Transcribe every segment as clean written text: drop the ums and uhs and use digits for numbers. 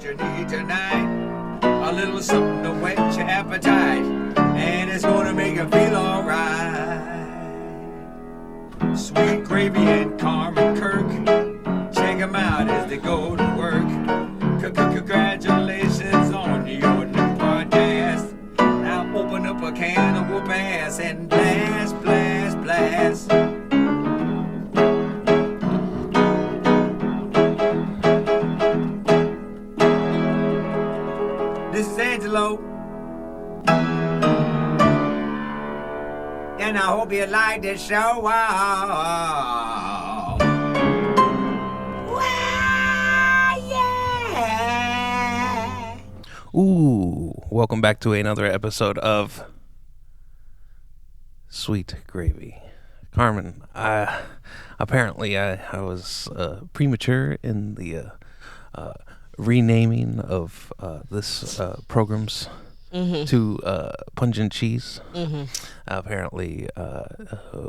you need tonight. A little something to whet your appetite, and it's gonna make you feel alright. Sweet Gravy and Carmen Kirk, check them out as they go to work. Congratulations on your new podcast. Now open up a can of whoop ass and blast, blast, blast. This is Angelo, and I hope you like this show. Wow. Yeah. Ooh, welcome back to another episode of Sweet Gravy. Carmen, apparently I was premature in the renaming of this program's to Pungent Cheese. Apparently,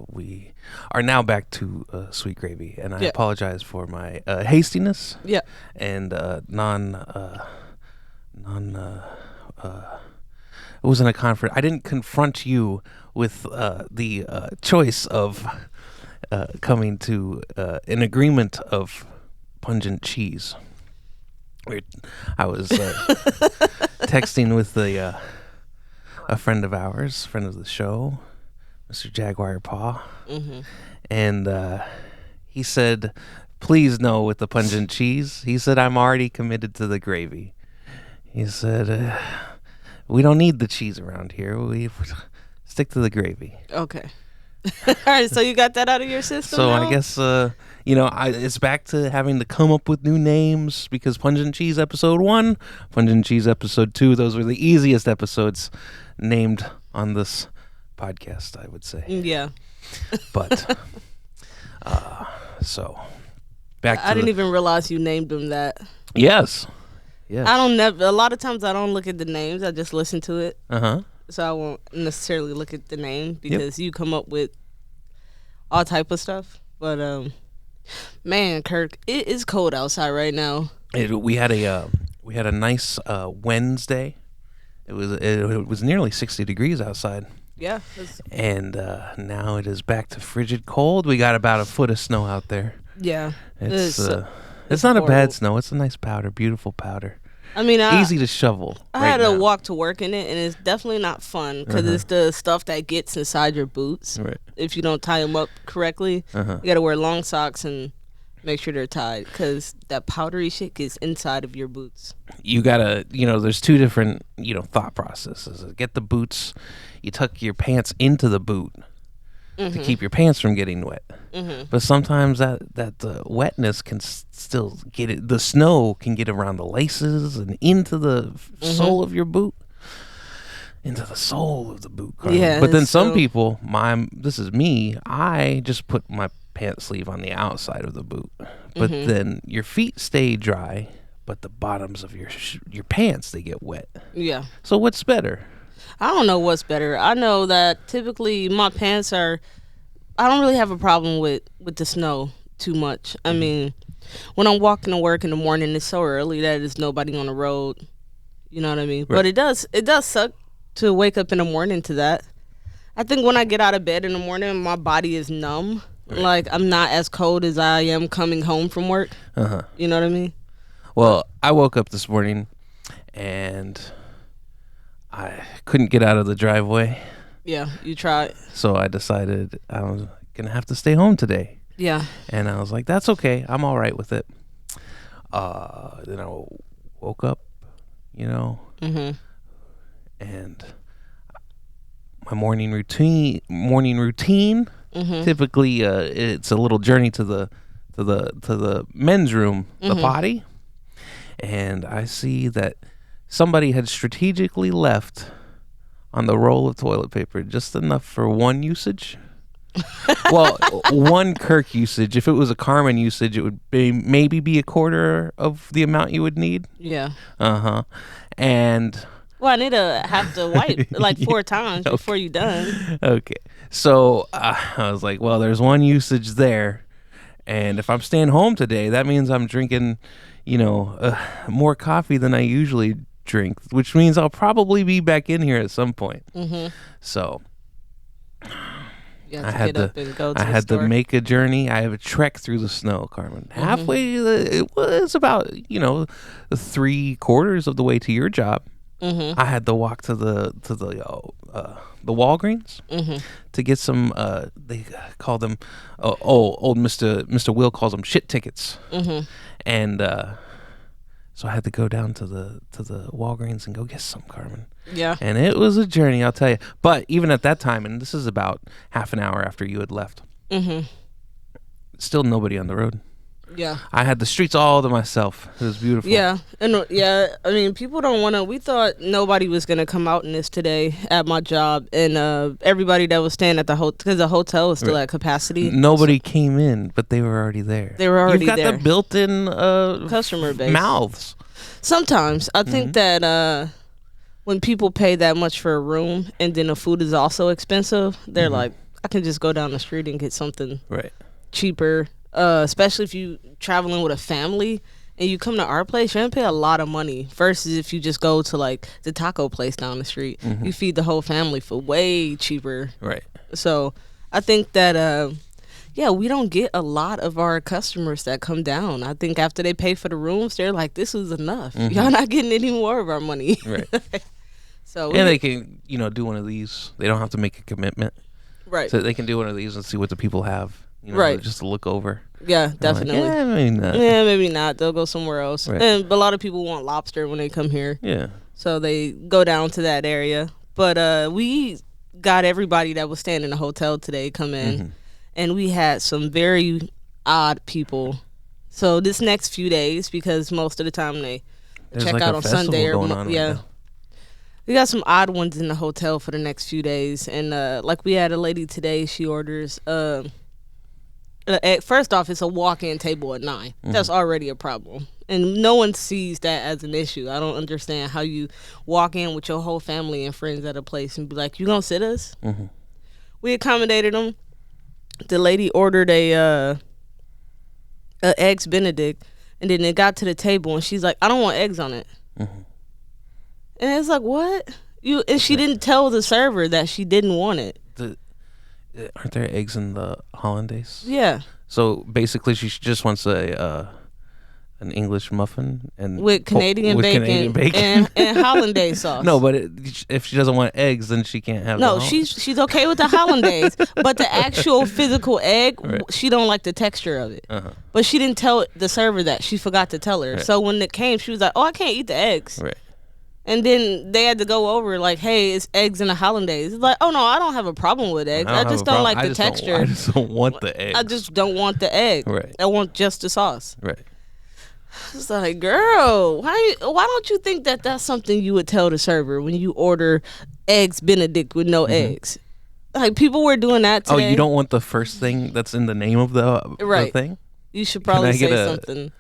we are now back to Sweet Gravy, and I apologize for my hastiness. Yeah. And it wasn't a confront. I didn't confront you with the choice of coming to an agreement of Pungent Cheese. I was texting with a friend of ours, friend of the show, Mr. Jaguar Paw, and he said, "Please no with the pungent cheese." He said, "I'm already committed to the gravy." He said, "We don't need the cheese around here. We stick to the gravy." Okay. All right, so you got that out of your system So now? I guess, it's back to having to come up with new names because Pungent Cheese Episode 1, Pungent Cheese Episode 2, those were the easiest episodes named on this podcast, I would say. Yeah. But, so, back to I didn't even realize you named them that. Yes. A lot of times I don't look at the names, I just listen to it. Uh-huh. So I won't necessarily look at the name because you come up with all type of stuff. But man, Kirk, it is cold outside right now. We had a nice Wednesday. It was nearly 60 degrees outside. Yeah. And now it is back to frigid cold. We got about a foot of snow out there. Yeah. It's not horrible. a bad snow. It's a nice powder, beautiful powder. I mean, Easy to shovel. I had to walk to work in it, and it's definitely not fun because it's the stuff that gets inside your boots. Right. If you don't tie them up correctly, you got to wear long socks and make sure they're tied because that powdery shit gets inside of your boots. You gotta, there's two different, thought processes. Get the boots. You tuck your pants into the boot to keep your pants from getting wet. But sometimes that wetness can still get it. The snow can get around the laces and into the sole of your boot. Into the sole of the boot. Carmen. Yeah. But then some people, this is me. I just put my pant sleeve on the outside of the boot. But then your feet stay dry, but the bottoms of your pants, they get wet. Yeah. So what's better? I don't know what's better. I know that typically my pants I don't really have a problem with the snow too much. I mean, when I'm walking to work in the morning, it's so early that there's nobody on the road. You know what I mean? Right. But it does suck to wake up in the morning to that. I think when I get out of bed in the morning, my body is numb. Right. Like, I'm not as cold as I am coming home from work. You know what I mean? Well, I woke up this morning and I couldn't get out of the driveway. Yeah, you tried. So I decided I was going to have to stay home today. Yeah. And I was like, that's okay. I'm all right with it. Then I woke up, and my morning routine. Typically, it's a little journey to the men's room, the potty, and I see that somebody had strategically left on the roll of toilet paper just enough for one usage. Well, one Kirk usage. If it was a Carmen usage, it would maybe be a quarter of the amount you would need. Yeah. And well, I need to have to wipe like 4 times before you're done. Okay. So I was like, well, there's one usage there. And if I'm staying home today, that means I'm drinking, more coffee than I usually drink, which means I'll probably be back in here at some point. So You I have to had get up and go to I the had store. to make a journey. I have a trek through the snow, Carmen. Halfway, it was about 3/4 of the way to your job. I had to walk to the Walgreens to get some. They call them. Old Mr. Will calls them shit tickets. And so I had to go down to the Walgreens and go get some, Carmen. Yeah. And it was a journey, I'll tell you. But even at that time, and this is about half an hour after you had left, still nobody on the road. Yeah. I had the streets all to myself. It was beautiful. Yeah. And I mean, people don't want to. We thought nobody was going to come out in this today at my job. And everybody that was staying at the hotel, because the hotel was still at capacity. Nobody came in, but they were already there. They were already You've got there. the built-in Customer base. mouths. Sometimes I think that when people pay that much for a room and then the food is also expensive, they're like, I can just go down the street and get something Right. cheaper. Especially if you traveling with a family and you come to our place, you're gonna pay a lot of money versus if you just go to like the taco place down the street. You feed the whole family for way cheaper. Right. So I think that we don't get a lot of our customers that come down. I think after they pay for the rooms, they're like, this is enough. Y'all not getting any more of our money. Right. So And they can, do one of these. They don't have to make a commitment. right. So they can do one of these and see what the people have. Right. Just to look over. Yeah, And I'm like, definitely. yeah, I mean, Yeah, maybe not. They'll go somewhere else. Right. But a lot of people want lobster when they come here. yeah. So they go down to that area. But we got everybody that was staying in the hotel today come in. And we had some very odd people. So this next few days, because most of the time they There's check like out a on festival Sunday or going on right now. we got some odd ones in the hotel for the next few days. And like we had a lady today, she orders first off, it's a walk-in table at 9. That's already a problem, and no one sees that as an issue. I don't understand how you walk in with your whole family and friends at a place and be like, "You gonna sit us?" We accommodated them. The lady ordered a eggs Benedict, and then it got to the table, and she's like, "I don't want eggs on it." And it's like, what? And she didn't tell the server that she didn't want it. Aren't there eggs in the hollandaise? Yeah. So basically, she just wants an English muffin and With Canadian with bacon, Canadian bacon. and hollandaise sauce. No, but if she doesn't want eggs, then she can't have. No, the she's okay with the hollandaise, but the actual physical egg, Right. she don't like the texture of it. Uh-huh. But she didn't tell the server that. She forgot to tell her. Right. So when it came, she was like, "Oh, I can't eat the eggs." Right. And then they had to go over like, "Hey, it's eggs in a hollandaise." It's like, "Oh no, I don't have a problem with eggs. I just don't like the texture. I just don't want the eggs. I just don't want the egg. Right. I want just the sauce." Right. It's like, girl, why don't you think that that's something you would tell the server when you order eggs Benedict with no eggs? Like, people were doing that Oh, today. you don't want the first thing that's in the name of the Right. thing? You should probably I get say a- something.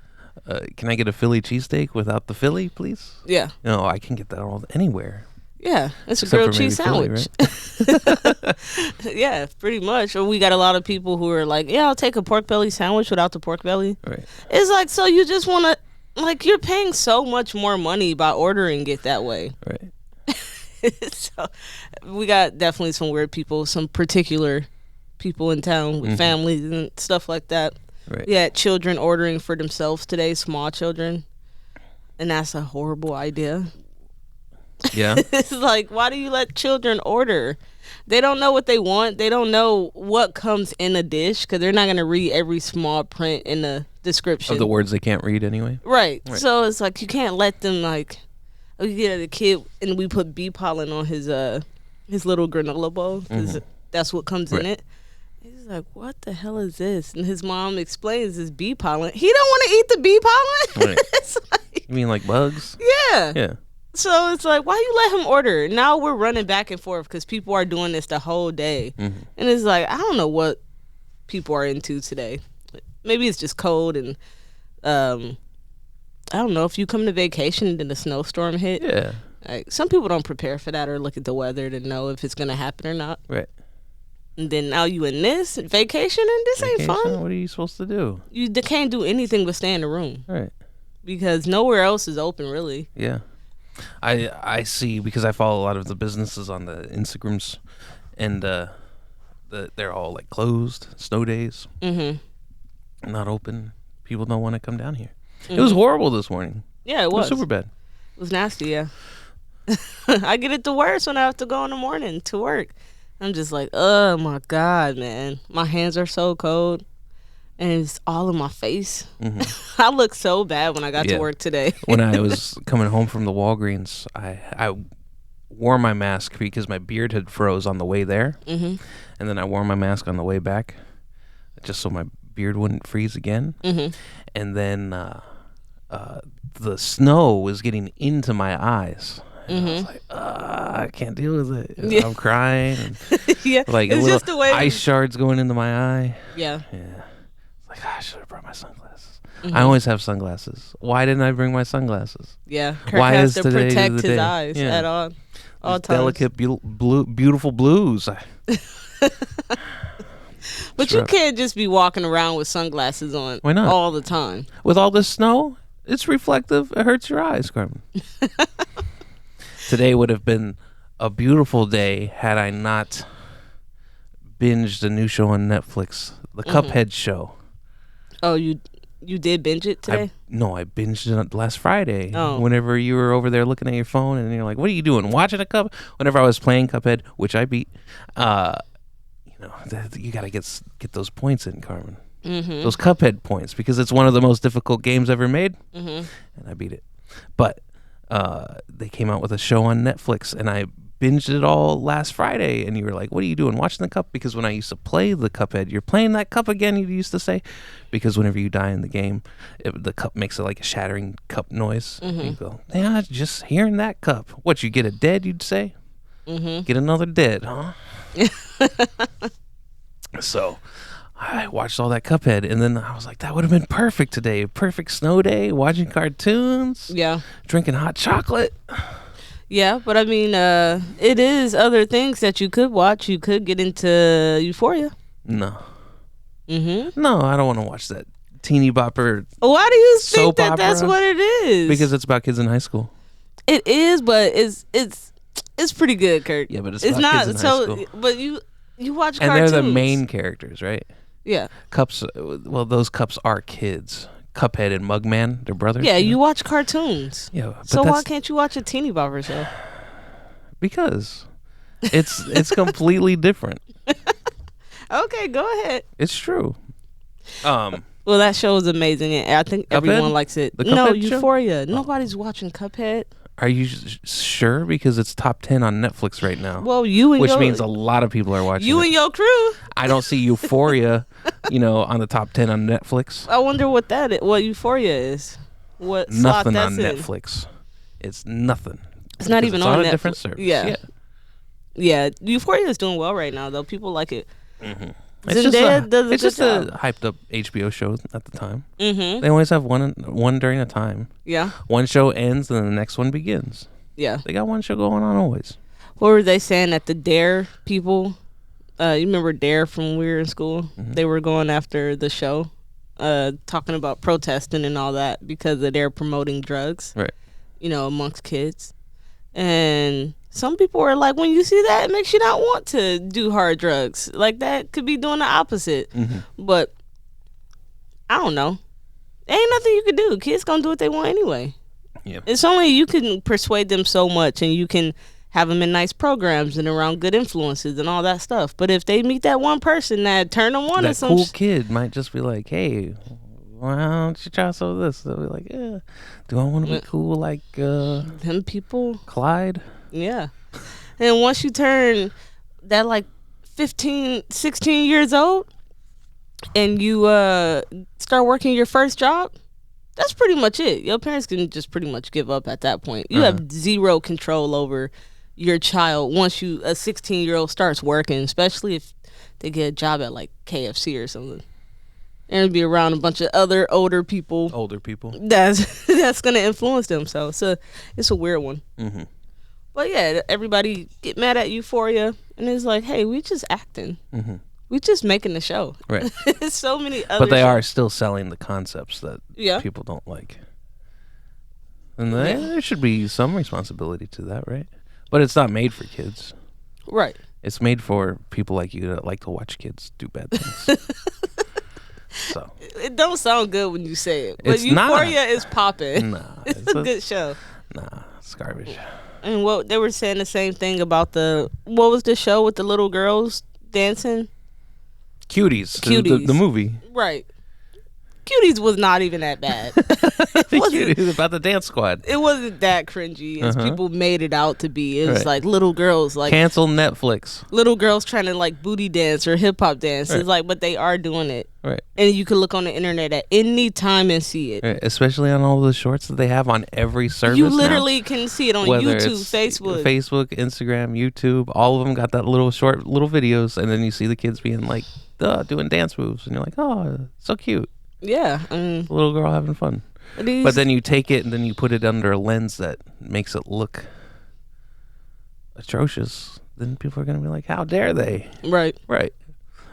Can I get a Philly cheesesteak without the Philly, please? Yeah, No, I can get that anywhere. yeah, it's a Except grilled for maybe cheese Philly, sandwich. Yeah, pretty much. Or we got a lot of people who are like, "Yeah, I'll take a pork belly sandwich without the pork belly." Right. It's like, so you just want to, like, you're paying so much more money by ordering it that way. Right. So we got definitely some weird people, some particular people in town with families and stuff like that. Right. We had children ordering for themselves today, small children, and that's a horrible idea. Yeah. It's like, why do you let children order? They don't know what they want. They don't know what comes in a dish because they're not going to read every small print in the description. Of the words they can't read anyway. Right. Right. So it's like, you can't let them, like, we get a kid and we put bee pollen on his little granola bowl because that's what comes in Right. it. He's like, what the hell is this? And his mom explains it's bee pollen. He don't want to eat the bee pollen. Right. It's like, You mean like bugs? yeah. Yeah. So it's like, why you let him order? Now we're running back and forth because people are doing this the whole day. And it's like, I don't know what people are into today. Maybe it's just cold and I don't know, if you come to vacation and then a snowstorm hit. Yeah. Like, some people don't prepare for that or look at the weather to know if it's going to happen or not. Right. And then now you in this vacation, and this ain't Vacation? fun. What are you supposed to do? They can't do anything but stay in the room Right. because nowhere else is open really. Yeah. I see because I follow a lot of the businesses on the Instagrams, and they're all like closed, snow days, not open. People don't want to come down here. It was horrible this morning. Yeah, it It was was. super bad. It was nasty, yeah. I get it the worst when I have to go in the morning to work. I'm just like, oh my God, man. My hands are so cold. And it's all in my face. I look so bad when I got Yeah. to work today. When I was coming home from the Walgreens, I wore my mask because my beard had froze on the way there, and then I wore my mask on the way back, just so my beard wouldn't freeze again. And then the snow was getting into my eyes. And I was like, I can't deal with it. And Yeah. I'm crying. And Yeah, like it's little just the way. ice shards going into my eye. Yeah. Yeah. It's like, I should have brought my sunglasses. I always have sunglasses. Why didn't I bring my sunglasses? Yeah. Kurt Why has is to today protect the his day? eyes Yeah. at all These times. delicate, beautiful blues. But you can't just be walking around with sunglasses on Why not? all the time. With all this snow, it's reflective. It hurts your eyes, Carmen. Today would have been a beautiful day had I not binged a new show on Netflix, the Cuphead show. Oh, you did binge it today? I binged it last Friday. Oh. Whenever you were over there looking at your phone and you're like, what are you doing? Watching a Cup? Whenever I was playing Cuphead, which I beat, you got to get those points in, Carmen. Those Cuphead points, because it's one of the most difficult games ever made, and I beat it. But they came out with a show on Netflix, and I binged it all last Friday, and you were like, what are you doing? Watching the cup? Because when I used to play the Cuphead, you're playing that cup again, you used to say, because whenever you die in the game, the cup makes it like a shattering cup noise. You go, yeah, just hearing that cup. What, you get a dead, you'd say? Get another dead, huh? So I watched all that Cuphead, and then I was like, that would have been perfect today. Perfect snow day, watching cartoons, Yeah. drinking hot chocolate. Yeah, but I mean, it is other things that you could watch. You could get into Euphoria. No. No, I don't want to watch that teeny bopper Why do you think Soap that that's opera? what it is? because it's about kids in high school. it is, but it's pretty good, Kurt. Yeah, but it's it's about not kids in high school. But you watch And cartoons. they're the main characters, right? Yeah, Cups, well, those cups are kids. Cuphead and Mugman, they're brothers. yeah. know? You watch cartoons. Yeah, but So why that's can't you watch a teeny bopper show? because it's completely different. Okay, go ahead. It's true. Well, that show is amazing, and I think everyone likes it. The No, Cuphead show? Euphoria. Nobody's watching Cuphead. Are you sure? Because it's top 10 on Netflix right now. Well, you and which your, means a lot of people are watching you it. and your crew. I don't see Euphoria, on the top 10 on Netflix. I wonder what what Euphoria is. What slot Nothing on that's in. Netflix. It's nothing. It's not Because even it's on a Netflix. different service. Yeah. Yeah, Euphoria is doing well right now, though. People like it. It's just Zendaya does a it's good just job. a hyped up HBO show at the time. Mm-hmm. They always have one during a time. Yeah, One show ends and then the next one begins. yeah. They got one show going on always. What were they saying at the Dare people? You remember Dare from when we were in school? Mm-hmm. They were going after the show, talking about protesting and all that because they're promoting drugs, Right. Amongst kids. And some people were like, when you see that, it makes you not want to do hard drugs. Like, that could be doing the opposite. But I don't know. Ain't nothing you can do. Kids gonna do what they want anyway. Yeah. It's only you can persuade them so much, and you can have them in nice programs and around good influences and all that stuff. But if they meet that one person that turn them on to That some cool kid might just be like, hey, why don't you try some of this? They'll be like, yeah. Do I want to be cool like them people, Clyde? yeah. And once you turn that like 15, 16 years old and you start working your first job, that's pretty much it. Your parents can just pretty much give up at that point. You have zero control over your child once a 16-year-old starts working, especially if they get a job at like KFC or something. And be around a bunch of other older people Older people. that's gonna influence them. So it's a weird one. Mm-hmm. But yeah, everybody get mad at Euphoria, And it's like, hey, we just acting. Mm-hmm. We just making the show. Right. So many other But they shows. are still selling the concepts that Yeah. people don't like. And there should be some responsibility to that, right? But it's not made for kids. Right. It's made for people like you that like to watch kids do bad things. So It don't sound good when you say it. But It's not. Euphoria is popping. nah, It's a good show. Nah, it's garbage. And what they were saying the same thing about what was the show with the little girls dancing? Cuties. Cuties. The movie. Right. Cuties was not even that bad. Cuties about the dance squad. It wasn't that cringy as people made it out to be. It was Right. like little girls, like Cancel Netflix. little girls trying to like booty dance or hip hop dance. Right. It's like, but they are doing it, Right. and you can look on the internet at any time and see it. Right. Especially on all the shorts that they have on every service. You now. literally can see it on Whether YouTube, it's Facebook. Instagram, YouTube, all of them got that little short little videos, and then you see the kids being like, doing dance moves, and you're like, oh, so cute. Yeah, I mean, The little girl having fun. these, But then you take it and then you put it under a lens that makes it look atrocious. Then people are going to be like, how dare they? right. Right.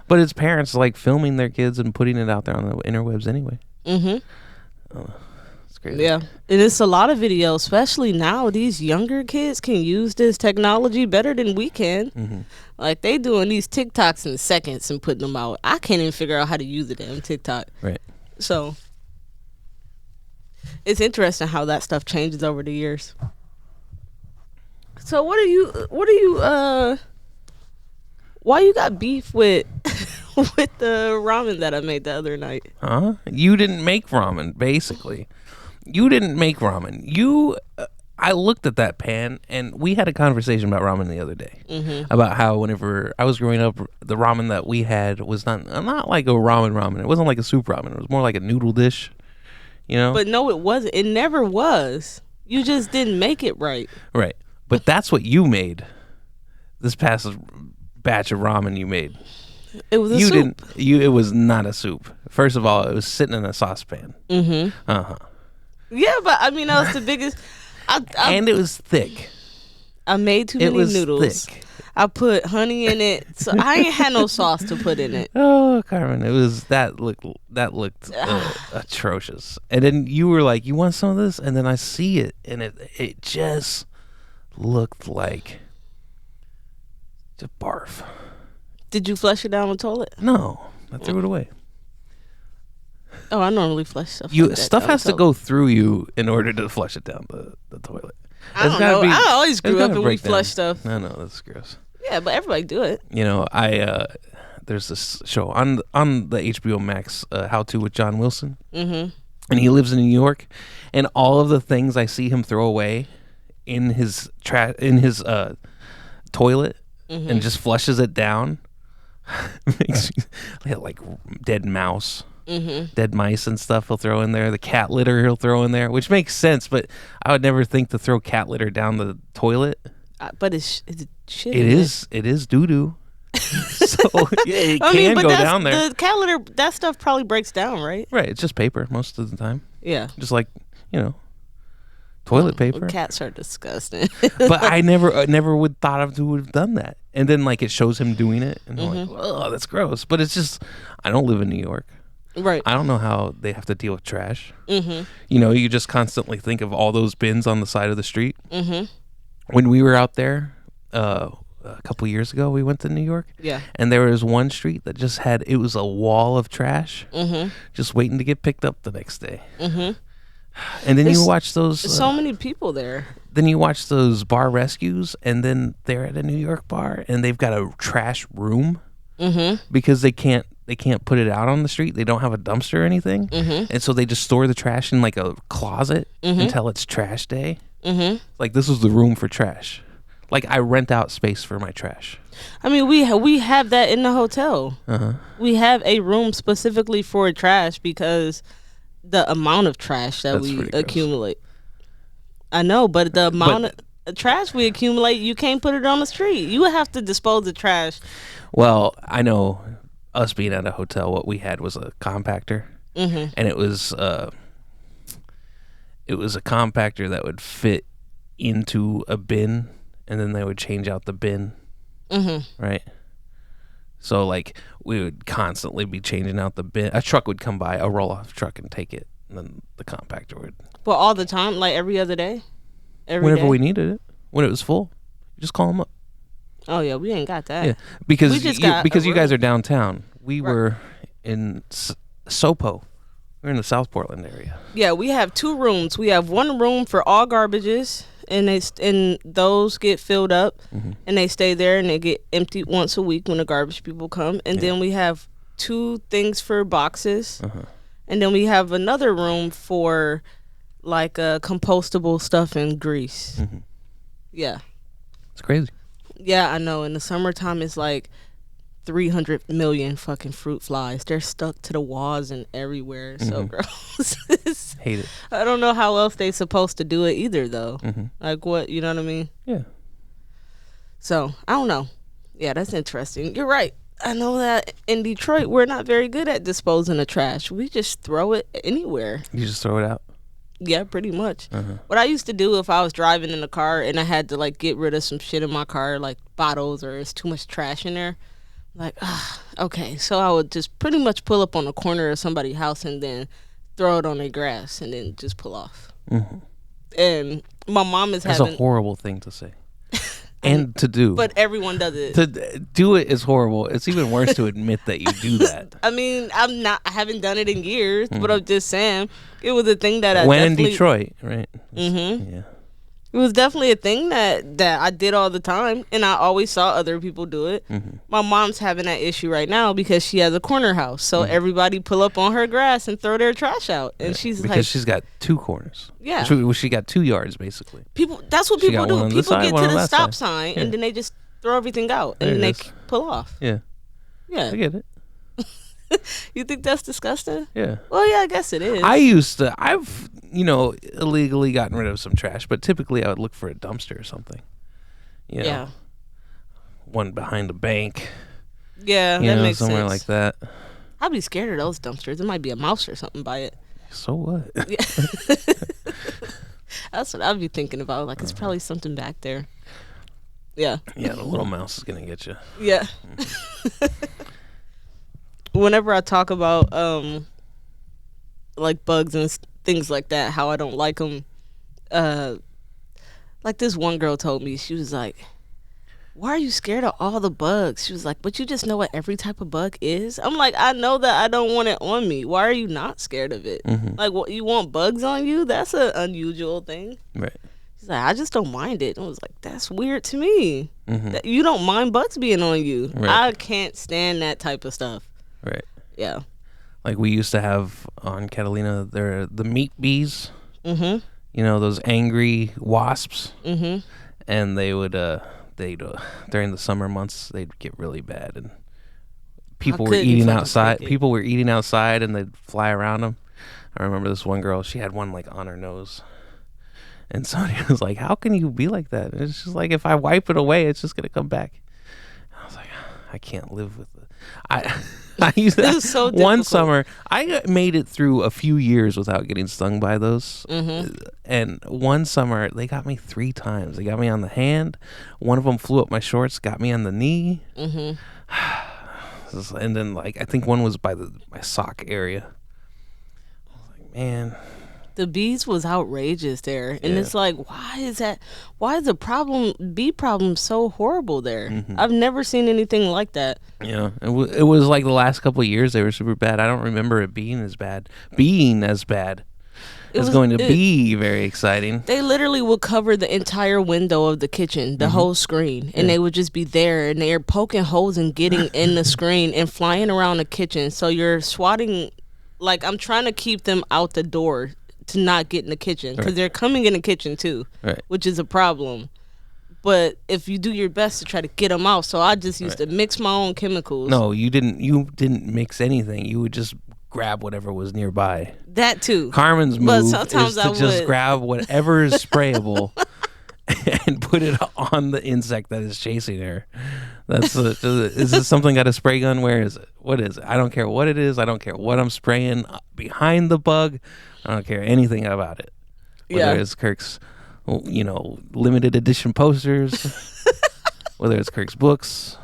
But it's parents like filming their kids and putting it out there on the interwebs anyway. Mm-hmm. It's crazy. Yeah, and it's a lot of videos, especially now. These younger kids can use this technology better than we can. Mm-hmm. Like they doing these TikToks in seconds and putting them out. I can't even figure out how to use the damn TikTok. Right. So it's interesting how that stuff changes over the years. So what are you why you got beef with with the ramen that I made the other night? Huh? You didn't make ramen, basically. You didn't make ramen. I looked at that pan, and we had a conversation about ramen the other day. About how whenever I was growing up, the ramen that we had was not like a ramen. It wasn't like a soup ramen. It was more like a noodle dish, you know? But no, it wasn't. It never was. You just didn't make it right. Right. But that's what you made. This past batch of ramen you made. It was a You soup. it was not a soup. First of all, it was sitting in a saucepan. Mm-hmm. Uh-huh. Yeah, but I mean, that was the biggest. And it was thick. I made too It many was noodles. thick. I put honey in it, so I ain't had no sauce to put in it. Oh, Carmen, that looked atrocious. And then you were like, "You want some of this?" And then I see it, and it just looked like just barf. Did you flush it down the toilet? No, I threw it away. Oh, I normally flush stuff. like that Stuff down has the to toilet. go through you in order to flush it down the toilet. I don't know. I always grew up and we flush stuff. No, that's gross. Yeah, but everybody do it. You know, there's this show on the HBO Max, How to with John Wilson, Mm-hmm. and he lives in New York, and all of the things I see him throw away in his toilet and just flushes it down makes me like dead mouse. Dead mice and stuff he'll throw in there. The cat litter he'll throw in there, which makes sense, but I would never think to throw cat litter down the toilet. But it's shit. It in is doo-doo. So yeah, it I can mean, but go that's, down there. the cat litter, that stuff probably breaks down, right? Right, it's just paper most of the time. Yeah. Just like, toilet paper. Well, cats are disgusting. But I never would thought of who would have done that. And then like it shows him doing it and I'm like, oh, that's gross. But it's just, I don't live in New York. Right. I don't know how they have to deal with trash. Mm-hmm. You just constantly think of all those bins on the side of the street. Mm-hmm. When we were out there a couple years ago, we went to New York. Yeah. And there was one street that just it was a wall of trash, Mm-hmm. just waiting to get picked up the next day. Mm-hmm. And then you There's watch those. So many people there. Then you watch those bar rescues, and then they're at a New York bar, and they've got a trash room Mm-hmm. because they can't put it out on the street. They don't have a dumpster or anything, and so they just store the trash in like a closet until it's trash day. Mm-hmm. Like this is the room for trash. Like I rent out space for my trash. I mean, we have that in the hotel. Uh-huh. We have a room specifically for trash because the amount of trash that That's we pretty gross. accumulate. I know, but the amount of trash we accumulate, you can't put it on the street. You would have to dispose of trash. Well, I know us being at a hotel, what we had was a compactor, and it was a compactor that would fit into a bin, and then they would change out the bin right? So like we would constantly be changing out the bin. A truck would come by, a roll-off truck, and take it, and then the compactor would. But all the time, like every other day, Whenever day? we needed it, when it was full, you just call them up. Oh yeah, we ain't got that. Yeah, because We just got because a you guys room. are downtown. We were in Sopo. We're in the South Portland area. Yeah, we have 2 rooms. We have one room for all garbages, and those get filled up, and they stay there, and they get emptied once a week when the garbage people come. And then we have 2 things for boxes, and then we have another room for like compostable stuff and grease. Yeah, It's crazy. yeah, I know. In the summertime, it's like 300 million fucking fruit flies. They're stuck to the walls and everywhere. It's so gross. Hate it. I don't know how else they supposed to do it either, though. Like what, you know what I mean? Yeah. So I don't know. Yeah, that's interesting. You're right. I know that in Detroit we're not very good at disposing of trash. We just throw it anywhere. You just throw it out. Yeah, pretty much. What I used to do if I was driving in the car and I had to like get rid of some shit in my car, like bottles or it's too much trash in there, like, okay. So I would just pretty much pull up on the corner of somebody's house and then throw it on their grass and then just pull off. And my mom is That's having, a horrible thing to say. And to do. but everyone does it. To do it is horrible. It's even worse to admit that you do that. I mean, I haven't done it in years, but I'm just saying it was a thing that I When in definitely, Detroit, right? Yeah. it was definitely a thing that I did all the time, and I always saw other people do it. My mom's having that issue right now because she has a corner house, so everybody pull up on her grass and throw their trash out, and she's Because like, she's got 2 corners. Yeah. She got 2 yards basically. people. That's what She people got one do. on this People side, get one to on the that stop side. sign, Yeah. and then they just throw everything out, There and it then is. they pull off. Yeah. Yeah, I get it. you think that's disgusting? Yeah. Well, yeah, I guess it is. I've illegally gotten rid of some trash, but typically I would look for a dumpster or something. You know, Yeah, one behind a bank. yeah, You that know, makes somewhere sense. like that. I'd be scared of those dumpsters. There might be a mouse or something by it. So what? That's what I'd be thinking about. Like, it's probably something back there. Yeah. Yeah, the little mouse is gonna get you. Yeah. Whenever I talk about like bugs and things like that, how I don't like them, like this one girl told me, she was like, why are you scared of all the bugs? She was like, but you just know what every type of bug is? I'm like, I know that I don't want it on me. Why are you not scared of it? Like, what, you want bugs on you? That's an unusual thing. Right. She's like, I just don't mind it. And I was like, that's weird to me. That you don't mind bugs being on you. Right. I can't stand that type of stuff. Right. Yeah. Like we used to have on Catalina, there the meat bees. Mm-hmm. You know, those angry wasps. Mm-hmm. And they would they'd during the summer months they'd get really bad, and people were couldn't eating fucking outside. take it. People were eating outside, and they'd fly around them. I remember this one girl; she had one like on her nose, and somebody was like, "How can you be like that?" And it's just like, if I wipe it away, it's just gonna come back. I was like, I can't live with it. I used It was so one difficult. summer. I made it through a few years without getting stung by those. Mm-hmm. And one summer, they got me 3 times. They got me on the hand. One of them flew up my shorts, got me on the knee. Mm-hmm. And then, like, I think one was by my sock area. I was like, man. The bees was outrageous there. And Yeah. it's like, why is the bee problem so horrible there? Mm-hmm. I've never seen anything like that. Yeah, it was like the last couple of years they were super bad. I don't remember it being as bad. It's going to be very exciting. They literally would cover the entire window of the kitchen, the whole screen, and they would just be there, and they're poking holes and getting in the screen and flying around the kitchen. So you're swatting, like, I'm trying to keep them out the door to not get in the kitchen, because they're coming in the kitchen too, Right. which is a problem. But if you do your best to try to get them out, so I just used to mix my own chemicals. No, you didn't mix anything. You would just grab whatever was nearby. That too. Carmen's But move sometimes is to I just would. grab whatever is sprayable and put it on the insect that is chasing her. Is this something got a spray gun? Where is it? What is it? I don't care what it is. I don't care what I'm spraying behind the bug. I don't care anything about it. Whether Yeah. it's Kirk's, limited edition posters whether it's Kirk's books,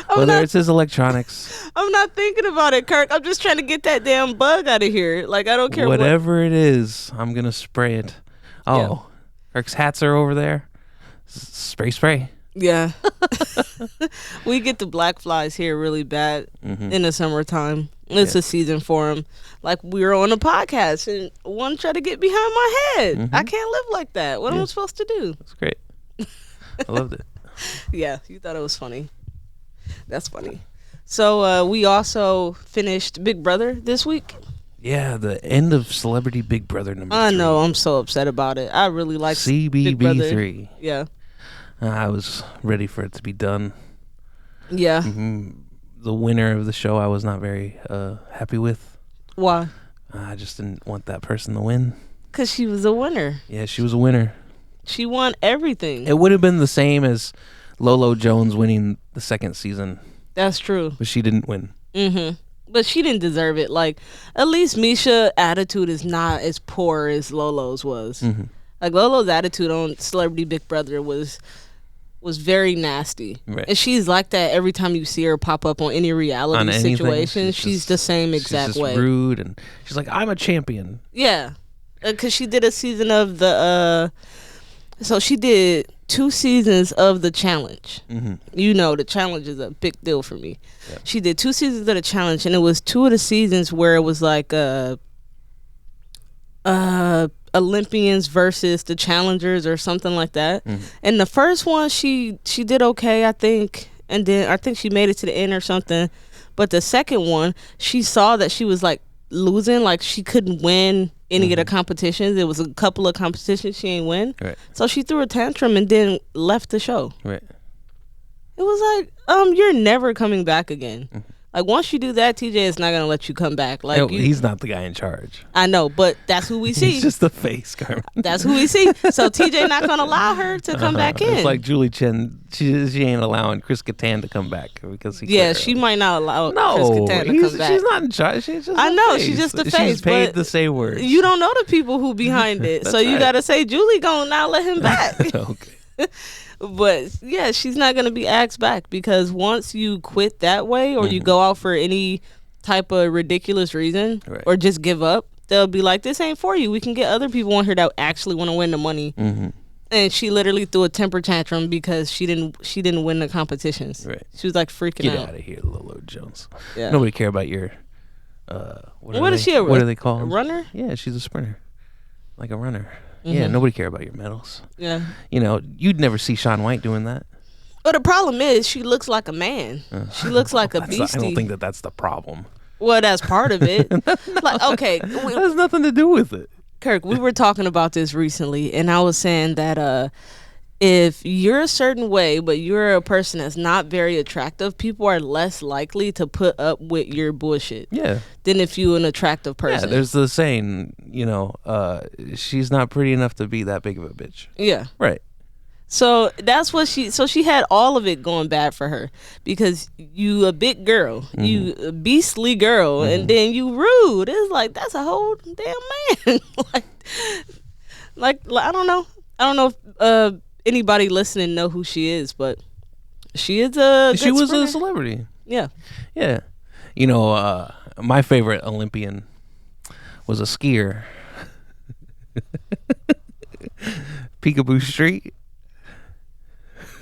I'm whether not, it's his electronics, I'm not thinking about it, Kirk. I'm just trying to get that damn bug out of here. Like, I don't care whatever it is, I'm gonna spray it. Oh, Kirk's hats are over there. Spray. Yeah. We get the black flies here really bad in the summertime. It's a season for them. Like, we were on a podcast and one tried to get behind my head. I can't live like that. What am I supposed to do? That's great. I loved it. Yeah, you thought it was funny. That's funny. So we also finished Big Brother this week. Yeah, the end of Celebrity Big Brother number 3. I know, I'm so upset about it. I really like Big Brother. CBB3. Yeah. I was ready for it to be done. Yeah. The winner of the show I was not very happy with. Why? I just didn't want that person to win. Because she was a winner. Yeah, she was a winner. She won everything. It would have been the same as Lolo Jones winning the second season, That's true. but she didn't win. But she didn't deserve it. Like, at least Misha's attitude is not as poor as Lolo's was. Like, Lolo's attitude on Celebrity Big Brother was very nasty. Right. And she's like that every time you see her pop up on any reality On anything, situation. She's just- the same exact she's just way. rude, and she's like, "I'm a champion." Yeah. Because she did a season of the... so she did 2 seasons of the challenge. You know, the challenge is a big deal for me. Yeah. She did 2 seasons of the challenge, and it was 2 of the seasons where it was like Olympians versus the challengers or something like that. And the first one she did okay, I think, and then I think she made it to the end or something. But the second one, she saw that she was like losing, like she couldn't win any of the competitions. There was a couple of competitions she ain't win. Right. So she threw a tantrum and then left the show. Right. It was like, you're never coming back again. Like, once you do that, TJ is not gonna let you come back. Like, He's not the guy in charge. I know, but that's who we see. He's just the face, Carmen. That's who we see. So TJ not gonna allow her to come back in. It's like Julie Chen. She ain't allowing Chris Kattan to come back because he. Yeah, quit she early. might not allow No, Chris Kattan to come back. she's not in charge. She's just. I the know, face. she's just the She's face, paid but to say words. You don't know the people who behind it, so That's you right. gotta say Julie gonna not let him back. Okay. But yeah, she's not gonna be asked back because once you quit that way or you go out for any type of ridiculous reason Right. or just give up, they'll be like, "This ain't for you. We can get other people on here that actually want to win the money." And she literally threw a temper tantrum because she didn't win the competitions. Right. She was like freaking Get out. out of here, Lolo Jones. Yeah. Nobody care about your. What is she? What are they called? A runner? Yeah, she's a sprinter, like a runner. Yeah, nobody care about your medals. Yeah. You know, you'd never see Shaun White doing that. But the problem is, she looks like a man. She looks like a I beastie. don't think that's the problem. Well, that's part of it. Like, okay, That has nothing to do with it. Kirk, we were talking about this recently, and I was saying that if you're a certain way, but you're a person that's not very attractive, people are less likely to put up with your bullshit Yeah. than if you're an attractive person. Yeah, there's the saying, you know, she's not pretty enough to be that big of a bitch. Yeah. Right. So that's what she had all of it going bad for her because you a big girl, you a beastly girl, and then you rude. It's like, that's a whole damn man. like I don't know if anybody listening know who she is, but she is a She good was sprinter. a celebrity. Yeah. Yeah. You know, my favorite Olympian was a skier. Peekaboo Street.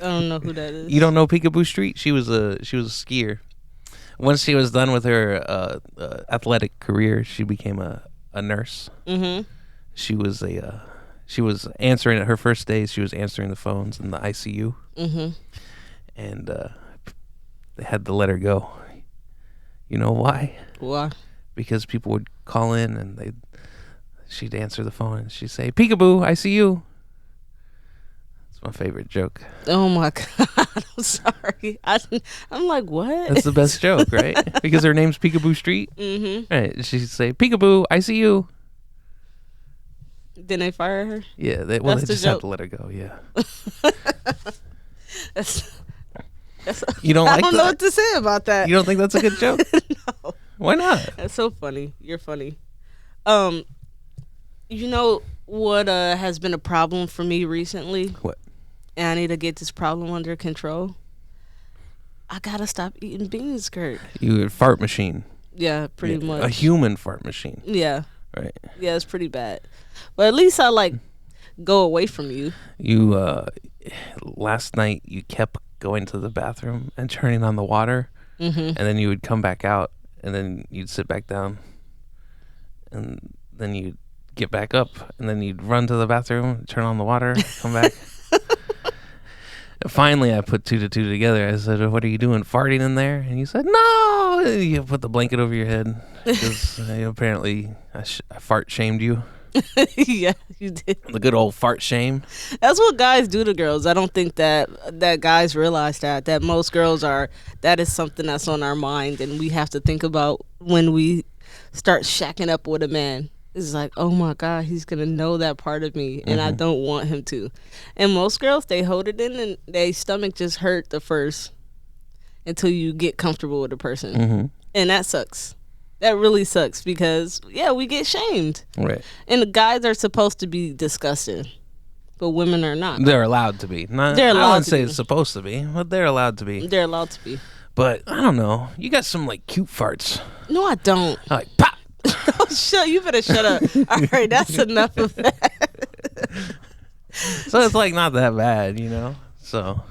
I don't know who that is. You don't know Peekaboo Street? She was a skier. Once she was done with her athletic career, she became a nurse. She was answering at her first days. She was answering the phones in the ICU. And they had to let her go. You know why? Why? Because people would call in and she'd answer the phone and she'd say, "Peekaboo, I see you." It's my favorite joke. Oh my God! I'm sorry. I'm like, what? That's the best joke, right? Because her name's Peekaboo Street. Right? She'd say, "Peekaboo, I see you." Then they fire her. Yeah, they That's the just have joke. to let her go. Yeah. That's You don't I like don't that? know what to say about that. You don't think that's a good joke? No. Why not? That's so funny. You're funny. You know what has been a problem for me recently? What? And I need to get this problem under control. I gotta stop eating beans, Kurt. You a fart machine. Yeah, pretty much. A human fart machine. Yeah, Right. yeah, it's pretty bad. But at least I like go away from you. You last night you kept going to the bathroom and turning on the water, and then you would come back out, and then you'd sit back down, and then you'd get back up, and then you'd run to the bathroom, turn on the water, come back. Finally, I put 2 to 2 together. I said, "What are you doing, farting in there?" And you said, "No." And you put the blanket over your head because apparently I fart shamed you. Yeah, you did. The good old fart shame. That's what guys do to girls. I don't think that guys realize that most girls are. That is something that's on our mind, and we have to think about when we start shacking up with a man. It's like, oh my God, he's gonna know that part of me, and I don't want him to. And most girls, they hold it in, and their stomach just hurt the first until you get comfortable with the person, and that sucks. That really sucks because we get shamed, Right. and the guys are supposed to be disgusting, but women are not. They're allowed to be. Not, They're I allowed wouldn't to say be. it's supposed to be, but they're allowed to be. They're allowed to be. But I don't know. You got some like cute farts. No, I don't. Like pop. Oh, you better shut up. All right, that's enough of that. So it's like not that bad, you know. So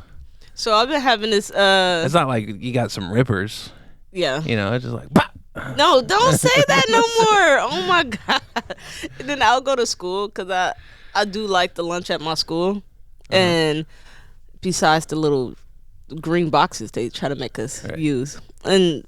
So I've been having this. it's not like you got some rippers, Yeah. you know. It's just like pop. No, don't say that no more. Oh my God. And then I'll go to school because I do like the lunch at my school, and besides the little green boxes they try to make us use, and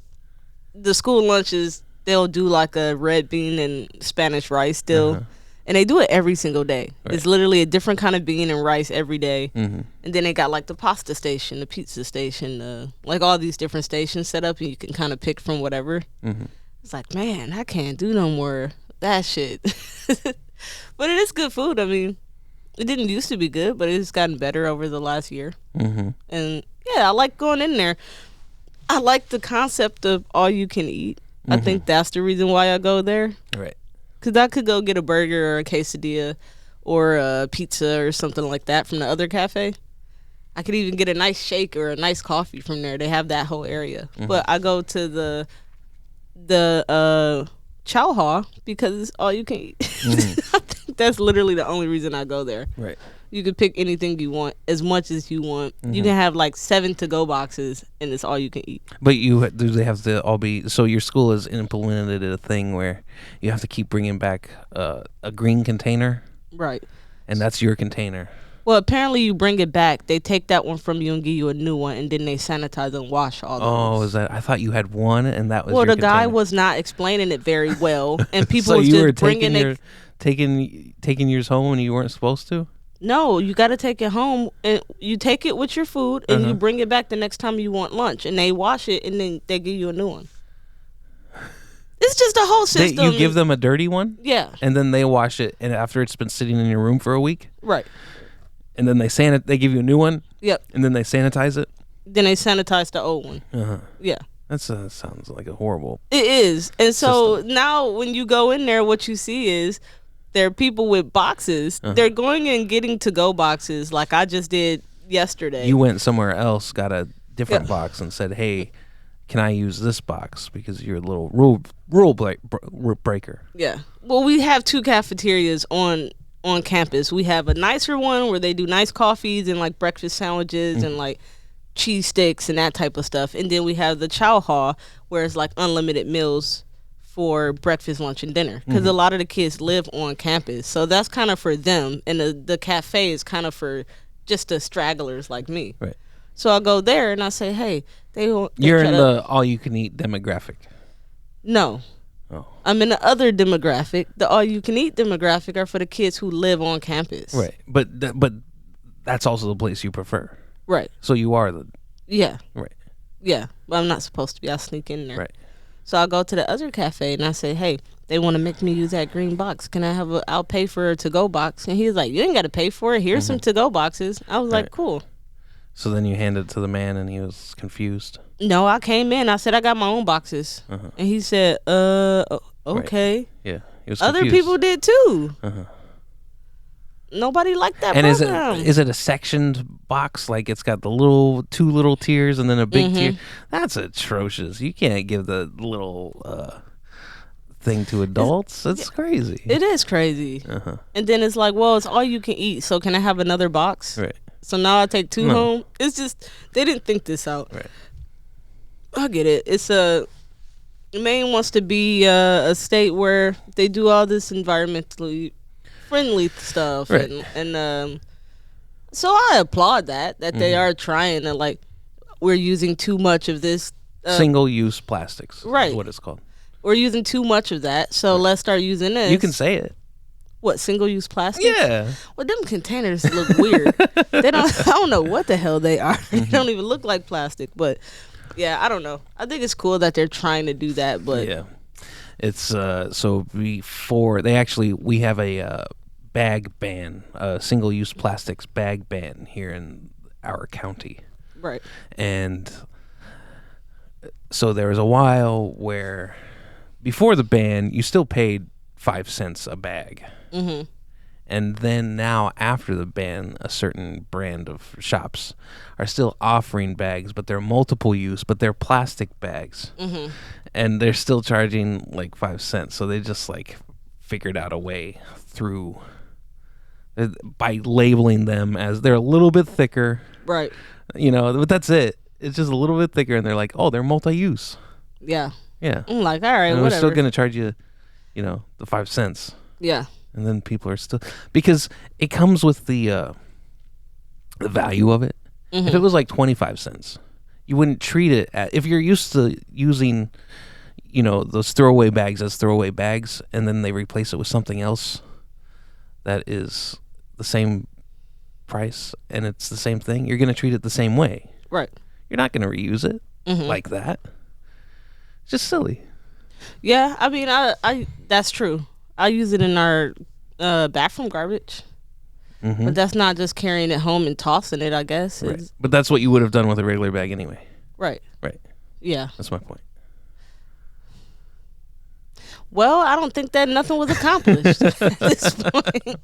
the school lunches, they'll do like a red bean and Spanish rice still, and they do it every single day. It's literally a different kind of bean and rice every day. And then they got like the pasta station, the pizza station, like all these different stations set up, and you can kind of pick from whatever. It's like, man, I can't do no more of that shit. But it is good food. I mean, it didn't used to be good, but it's gotten better over the last year. And yeah, I like going in there. I like the concept of all you can eat. I think that's the reason why I go there. Right. Because I could go get a burger or a quesadilla or a pizza or something like that from the other cafe. I could even get a nice shake or a nice coffee from there. They have that whole area. But I go to the chow hall because it's all you can eat. I think that's literally the only reason I go there. Right. You can pick anything you want, as much as you want. You can have like 7 to-go boxes, and it's all you can eat. But do they have to all be? So your school has implemented a thing where you have to keep bringing back a green container, Right. and that's your container. Well, apparently you bring it back. They take that one from you and give you a new one, and then they sanitize and wash all Oh, those. is that? I thought you had one, and that was. Well, your the guy container. was not explaining it very well, and people So was you just were bringing it. taking yours home when you weren't supposed to. No, you got to take it home, and you take it with your food, and you bring it back the next time you want lunch, and they wash it, and then they give you a new one. It's just a whole system. You give them a dirty one, Yeah, and then they wash it, and after it's been sitting in your room for a week, right. and then they give you a new one, Yep. and then they sanitize it. Then they sanitize the old one. Yeah. That sounds like a horrible. It is. And so now when you go in there, what you see is there are people with boxes. They're going and getting to-go boxes like I just did yesterday. You went somewhere else, got a different box, and said, "Hey, can I use this box because you're a little rule breaker?" Yeah. Well, we have 2 cafeterias on campus. We have a nicer one where they do nice coffees and like breakfast sandwiches and like cheese sticks and that type of stuff. And then we have the chow hall where it's like unlimited meals for breakfast, lunch, and dinner. Because a lot of the kids live on campus. So that's kind of for them. And the cafe is kind of for just the stragglers like me. Right. So I go there and I say, hey, You're in the all-you-can-eat demographic. No. Oh. I'm in the other demographic. The all-you-can-eat demographic are for the kids who live on campus. Right. But that's also the place you prefer. Right. So you are the Yeah. right. Yeah. But I'm not supposed to be. I sneak in there. Right. So I go to the other cafe and I say, hey, they want to make me use that green box. Can I have I'll pay for a to-go box. And he's like, you ain't got to pay for it. Here's some to-go boxes. I was like, cool. So then you hand it to the man, and he was confused. No, I came in. I said, I got my own boxes. And he said, okay. Yeah, he was Other confused. people did too. nobody liked that And program. is it a sectioned box? Like it's got the two little tiers and then a big tier? That's atrocious. You can't give the little thing to adults. It's crazy. It is crazy. And then it's like, well, it's all you can eat. So can I have another box? Right. So now I take two No. home. It's just they didn't think this out. Right. I get it. Maine wants to be a state where they do all this environmentally friendly stuff, Right. and so I applaud that they are trying to, like, we're using too much of this. Single-use plastics. Right. Is what it's called. We're using too much of that, so let's start using this. You can say it. What, single-use plastic? Yeah. Well, them containers look weird. They don't. I don't know what the hell they are. They don't even look like plastic. But yeah, I don't know. I think it's cool that they're trying to do that. But Yeah. It's so before we have a bag ban, single-use plastics bag ban here in our county. right, And so there was a while where before the ban, you still paid 5 cents a bag. mm-hmm. And then now, after the ban, a certain brand of shops are still offering bags, but they're multiple use, but they're plastic bags. Mm-hmm. And they're still charging like 5 cents. So they just like figured out a way through by labeling them as they're a little bit thicker, right, but that's it. It's just a little bit thicker, and they're like, oh, they're multi-use. yeah. Yeah. I'm like, all right, And we're whatever. still going to charge you, the 5 cents. yeah, And then people are still, because it comes with the value of it. If it was like 25 cents, you wouldn't treat it if you're used to using, those throwaway bags as throwaway bags, and then they replace it with something else that is the same price and it's the same thing, you're going to treat it the same way. right. You're not going to reuse it like that. It's just silly. Yeah, I mean, I that's true. I use it in our bathroom garbage, but that's not just carrying it home and tossing it. I guess. Right. It's, But that's what you would have done with a regular bag anyway. right. Right. Yeah. That's my point. Well, I don't think that nothing was accomplished at this point.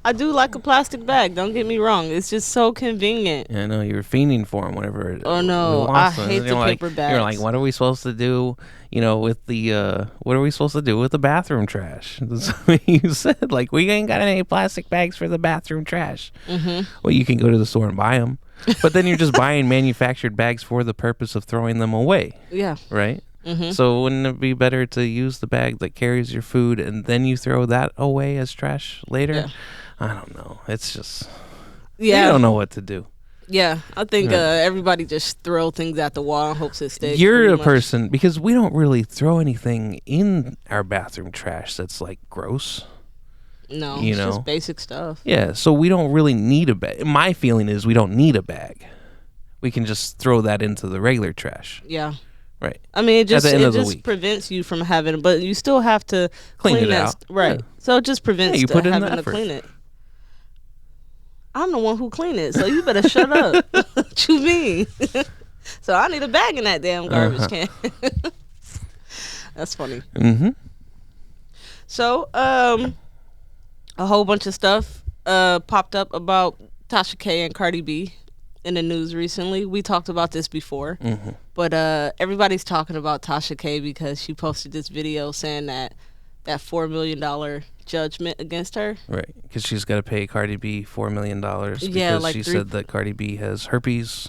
I do like a plastic bag. Don't get me wrong. It's just so convenient. Yeah, I know you were fiending for them whenever. Oh, no. we I lost them. hate And the you're paper You're bags. like, what are we supposed to do? With the what are we supposed to do with the bathroom trash? That's what you said. Like, we ain't got any plastic bags for the bathroom trash. Mm-hmm. Well, you can go to the store and buy them, but then you're just buying manufactured bags for the purpose of throwing them away, Yeah. right? Mm-hmm. So wouldn't it be better to use the bag that carries your food and then you throw that away as trash later? Yeah. I don't know. It's just Yeah. you don't know what to do. Yeah. I think everybody just throw things at the wall and hopes it sticks. You're pretty a much. person, because we don't really throw anything in our bathroom trash that's like gross. No, you it's know. just basic stuff. Yeah, so we don't really need a bag. My feeling is we don't need a bag. We can just throw that into the regular trash. Yeah. Right. I mean, At the end of the just week. prevents you from having, but you still have to Clean it that, out. right? Yeah. So it just prevents Yeah, you put in the having to effort. clean it. I'm the one who clean it, so you better shut up. What you mean? So I need a bag in that damn garbage can. That's funny. Mm-hmm. So, a whole bunch of stuff popped up about Tasha K and Cardi B in the news recently. We talked about this before, but everybody's talking about Tasha K because she posted this video saying that $4 million judgment against her. Right, because she's got to pay Cardi B $4 million because Yeah, like she three- said that Cardi B has herpes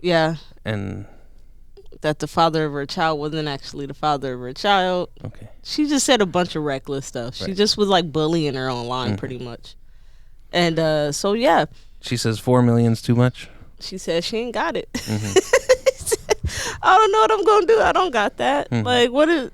Yeah, and that the father of her child wasn't actually the father of her child. okay. She just said a bunch of reckless stuff. She Right. just was like bullying her online pretty much. And so, yeah, She says $4 million's too much. she said she ain't got it. I don't know what I'm gonna do. I don't got that. Like, what is?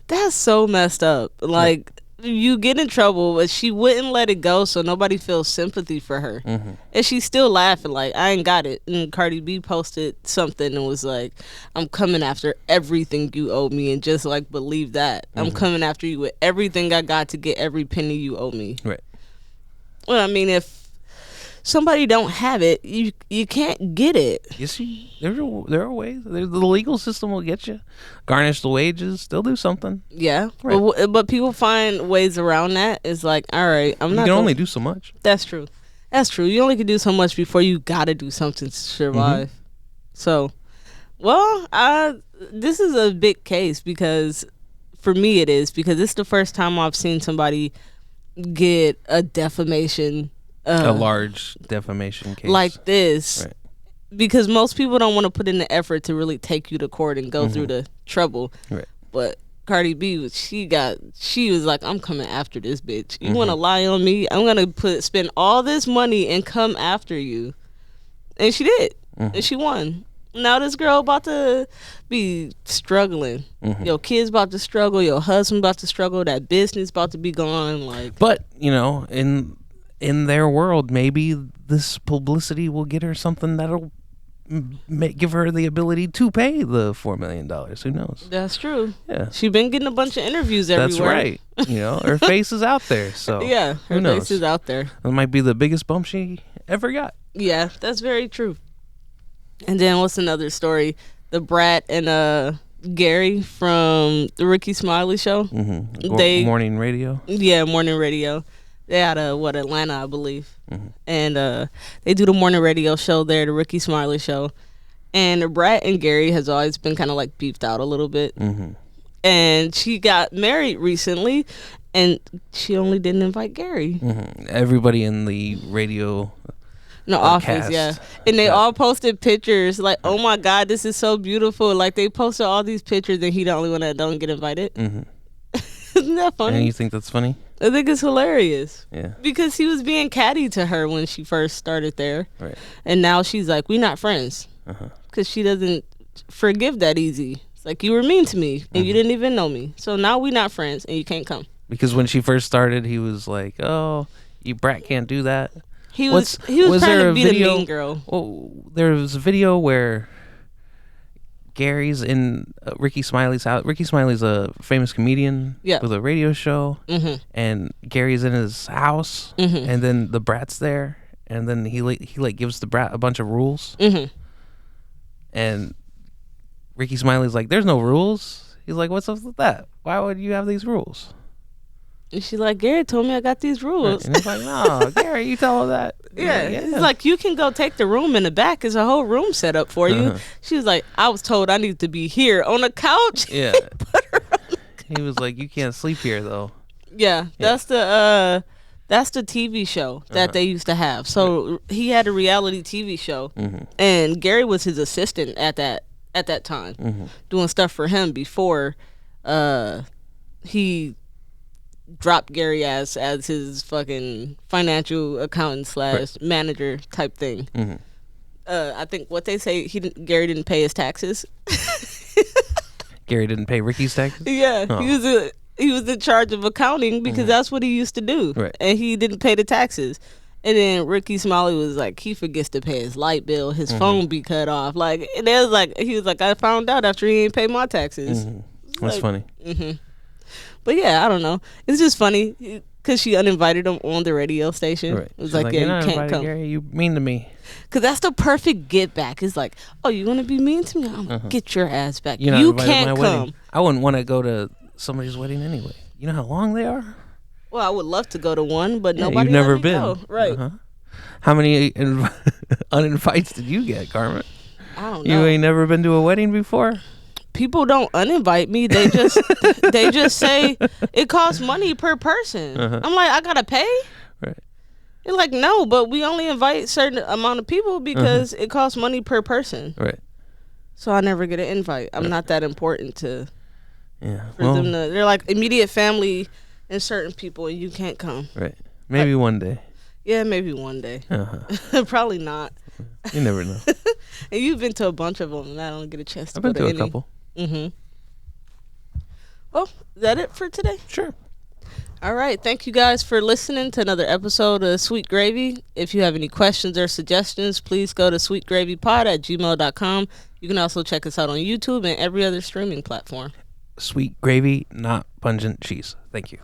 That's so messed up. Like, you get in trouble, but she wouldn't let it go, so nobody feels sympathy for her, and she's still laughing like, I ain't got it. And Cardi B posted something and was like, I'm coming after everything you owe me, and just like believe that I'm coming after you with everything I got to get every penny you owe me. Right. Well, I mean, if somebody don't have it, you can't get it. You see, there are ways. The legal system will get you. Garnish the wages. They'll do something. Yeah, Right. but people find ways around that. It's like, all right, I'm You not can gonna- only do so much. That's true. That's true. You only can do so much before you gotta do something to survive. So, well, this is a big case because, for me, it is because it's the first time I've seen somebody get a defamation, A large defamation case like this. Right. Because most people don't want to put in the effort to really take you to court and go through the trouble. Right. But Cardi B, she was like, I'm coming after this bitch. You want to lie on me? I'm gonna spend all this money and come after you. And she did, and she won. Now this girl about to be struggling. Your kids about to struggle. Your husband about to struggle. That business about to be gone. Like, But in their world, maybe this publicity will get her something that'll give her the ability to pay the $4 million. Who knows? that's true. Yeah, She been getting a bunch of interviews everywhere. that's right. Her face is out there. So Yeah, her who knows? face is out there. It might be the biggest bump she ever got. Yeah, that's very true. And then what's another story? The Brat and Gary from the Ricky Smiley show. They Morning radio. Yeah, morning radio. They out of Atlanta, I believe. And they do the morning radio show there, the Ricky Smiley show. And the Brat and Gary has always been kind of like beefed out a little bit. And she got married recently, and she only didn't invite Gary. Everybody in the radio. In the office, cast. yeah. And they all posted pictures like, oh my God, this is so beautiful. Like, they posted all these pictures, and he the only one that don't get invited. Isn't that funny? And you think that's funny? I think it's hilarious. Yeah. Because he was being catty to her when she first started there. Right. And now she's like, we not friends. Because she doesn't forgive that easy. It's like, you were mean to me, and you didn't even know me. So now we not friends, and you can't come. Because when she first started, he was like, "Oh, you Brat can't do that." He was trying there to a be video? the mean girl. Oh, there was a video where Gary's in Ricky Smiley's house. Ricky Smiley's a famous comedian with a radio show, and Gary's in his house, and then the Brat's there, and then he gives the Brat a bunch of rules, and Ricky Smiley's like, "There's no rules." He's like, "What's up with that? Why would you have these rules?" And she's like, Gary told me I got these rules. And he's like, "No, Gary, you tell him that." Yeah, it's like, you can go take the room in the back. There's a whole room set up for you. She was like, I was told I needed to be here on the couch. Yeah. He was like, "You can't sleep here, though." Yeah, that's the TV show that they used to have. So he had a reality TV show, and Gary was his assistant at that time, doing stuff for him before he dropped Gary as his fucking financial accountant / manager type thing. I think what they say, Gary didn't pay his taxes. Gary didn't pay Ricky's taxes? Yeah, Oh. he was in charge of accounting because that's what he used to do. Right. And he didn't pay the taxes. And then Ricky Smiley was like, he forgets to pay his light bill, his phone be cut off. Like, and it was like, he was like, I found out after he ain't paid my taxes. That's funny. But yeah, I don't know. It's just funny because she uninvited him on the radio station. Right. It was She's like, yeah, "You're you not can't invited, come. Gary. You mean to me. Because that's the perfect get back. It's like, oh, you want to be mean to me? I'm going to get your ass back. You're not You invited to can't my come. wedding. I wouldn't want to go to somebody's wedding anyway. You know how long they are? Well, I would love to go to one, but Yeah, nobody you've never let me been. go. Right. Uh-huh. How many uninvites did you get, Carmen? I don't know. You ain't never been to a wedding before? People don't uninvite me. They just they just say it costs money per person. I'm like, I gotta pay. Right. They're like, no, but we only invite certain amount of people because it costs money per person. Right. So I never get an invite. I'm not that important for Yeah. them to. They're like immediate family and certain people, and you can't come. Right. Maybe one day. Yeah, maybe one day. Uh-huh. Probably not. You never know. And you've been to a bunch of them, and I don't get a chance to I've go been to a any. couple. Well, is that it for today? Sure. All right. Thank you guys for listening to another episode of Sweet Gravy. If you have any questions or suggestions, please go to sweetgravypod@gmail.com. You can also check us out on YouTube and every other streaming platform. Sweet gravy, not pungent cheese. Thank you.